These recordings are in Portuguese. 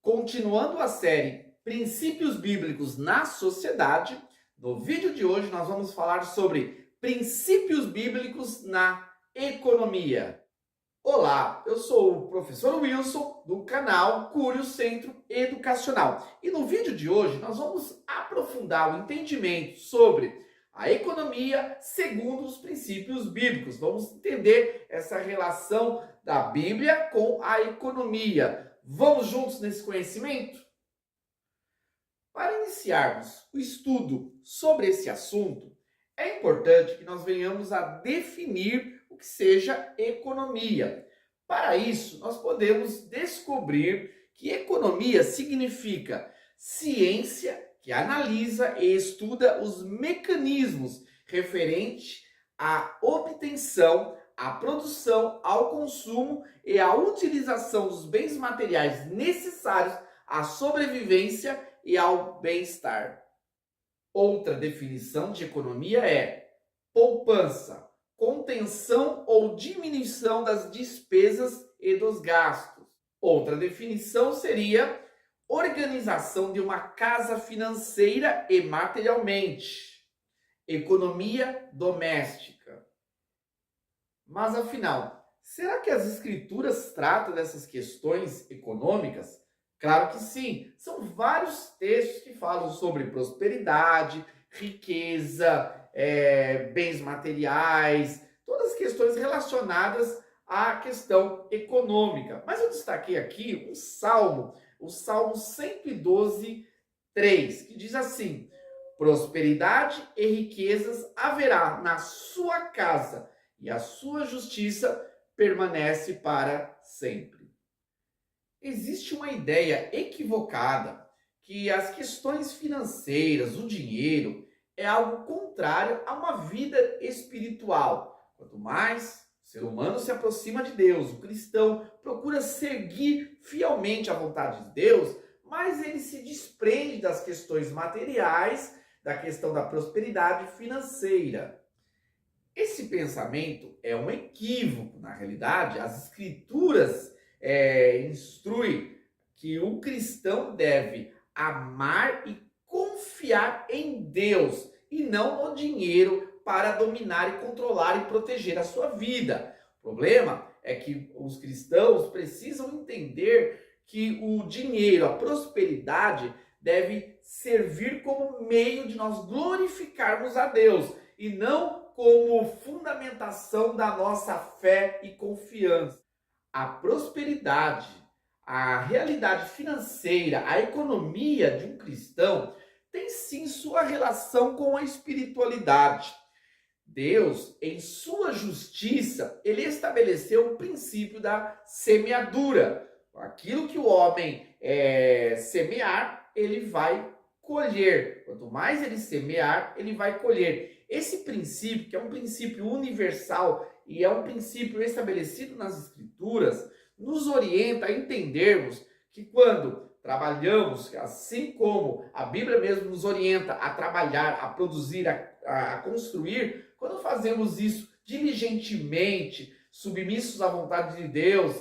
Continuando a série Princípios Bíblicos na Sociedade, no vídeo de hoje nós vamos falar sobre princípios bíblicos na economia. Olá, eu sou o professor Wilson do canal Cúrio Centro Educacional. E no vídeo de hoje nós vamos aprofundar o entendimento sobre a economia segundo os princípios bíblicos. Vamos entender essa relação da Bíblia com a economia. Vamos juntos nesse conhecimento? Para iniciarmos o estudo sobre esse assunto, é importante que nós venhamos a definir o que seja economia. Para isso, nós podemos descobrir que economia significa ciência que analisa e estuda os mecanismos referentes à obtenção, à produção, ao consumo e à utilização dos bens materiais necessários à sobrevivência e ao bem-estar. Outra definição de economia é poupança, contenção ou diminuição das despesas e dos gastos. Outra definição seria organização de uma casa financeira e materialmente. Economia doméstica. Mas afinal, será que as escrituras tratam dessas questões econômicas? Claro que sim, são vários textos que falam sobre prosperidade, riqueza, bens materiais, todas as questões relacionadas à questão econômica. Mas eu destaquei aqui um salmo, o Salmo 112, 3, que diz assim: prosperidade e riquezas haverá na sua casa, e a sua justiça permanece para sempre. Existe uma ideia equivocada que as questões financeiras, o dinheiro, é algo contrário a uma vida espiritual. Quanto mais o ser humano se aproxima de Deus, o cristão procura seguir fielmente a vontade de Deus, mais ele se desprende das questões materiais, da questão da prosperidade financeira. Esse pensamento é um equívoco. Na realidade, as escrituras instrui que o cristão deve amar e confiar em Deus e não no dinheiro para dominar e controlar e proteger a sua vida. O problema é que os cristãos precisam entender que o dinheiro, a prosperidade, deve servir como meio de nós glorificarmos a Deus e não como fundamentação da nossa fé e confiança. A prosperidade, a realidade financeira, a economia de um cristão tem sim sua relação com a espiritualidade. Deus, em sua justiça, ele estabeleceu o princípio da semeadura. Aquilo que o homem semear, ele vai colher. Quanto mais ele semear, ele vai colher. Esse princípio, que é um princípio universal e é um princípio estabelecido nas Escrituras, nos orienta a entendermos que quando trabalhamos, assim como a Bíblia mesmo nos orienta a trabalhar, a produzir, a construir, quando fazemos isso diligentemente, submissos à vontade de Deus,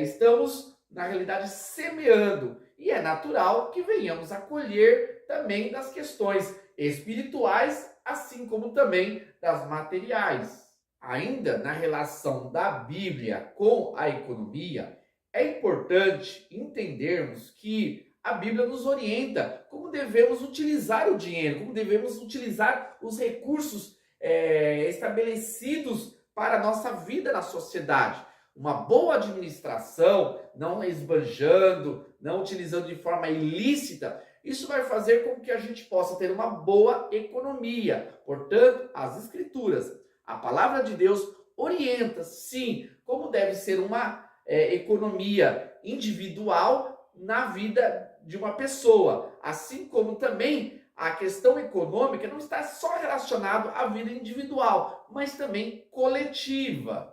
estamos, na realidade, semeando. E é natural que venhamos a colher também das questões espirituais, assim como também das materiais. Ainda na relação da Bíblia com a economia, é importante entendermos que a Bíblia nos orienta como devemos utilizar o dinheiro, como devemos utilizar os recursos estabelecidos para a nossa vida na sociedade. Uma boa administração, não esbanjando, não utilizando de forma ilícita, isso vai fazer com que a gente possa ter uma boa economia. Portanto, as Escrituras, a palavra de Deus orienta, sim, como deve ser uma economia individual na vida de uma pessoa. Assim como também a questão econômica não está só relacionada à vida individual, mas também coletiva.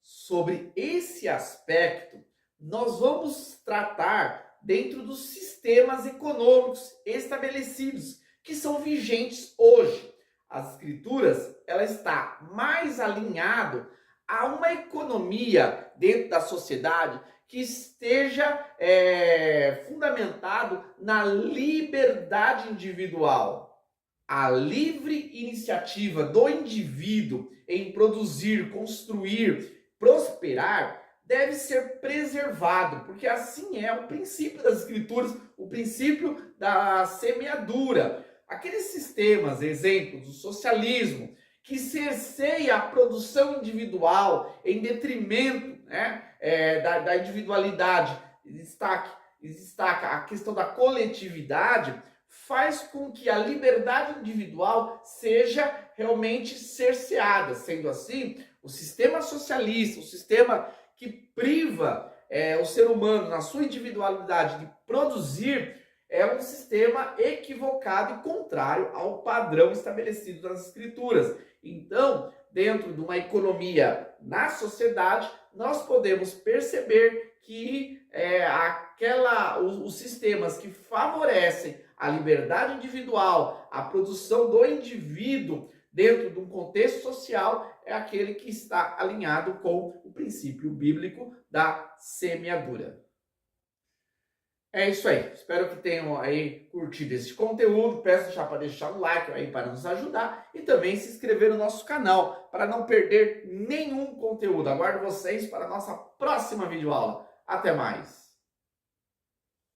Sobre esse aspecto, nós vamos tratar dentro dos sistemas econômicos estabelecidos, que são vigentes hoje. As Escrituras, ela está mais alinhado a uma economia dentro da sociedade que esteja fundamentado na liberdade individual. A livre iniciativa do indivíduo em produzir, construir, prosperar deve ser preservado, porque assim é o princípio das Escrituras, o princípio da semeadura. Aqueles sistemas, exemplos do socialismo, que cerceia a produção individual em detrimento, né, da individualidade, destaca a questão da coletividade, faz com que a liberdade individual seja realmente cerceada. Sendo assim, o sistema socialista, o sistema que priva o ser humano na sua individualidade de produzir, é um sistema equivocado e contrário ao padrão estabelecido nas Escrituras. Então, dentro de uma economia na sociedade, nós podemos perceber que os sistemas que favorecem a liberdade individual, a produção do indivíduo dentro de um contexto social, é aquele que está alinhado com o princípio bíblico da semeadura. É isso aí, espero que tenham aí curtido esse conteúdo, peço já para deixar um like aí para nos ajudar e também se inscrever no nosso canal para não perder nenhum conteúdo. Aguardo vocês para a nossa próxima videoaula. Até mais!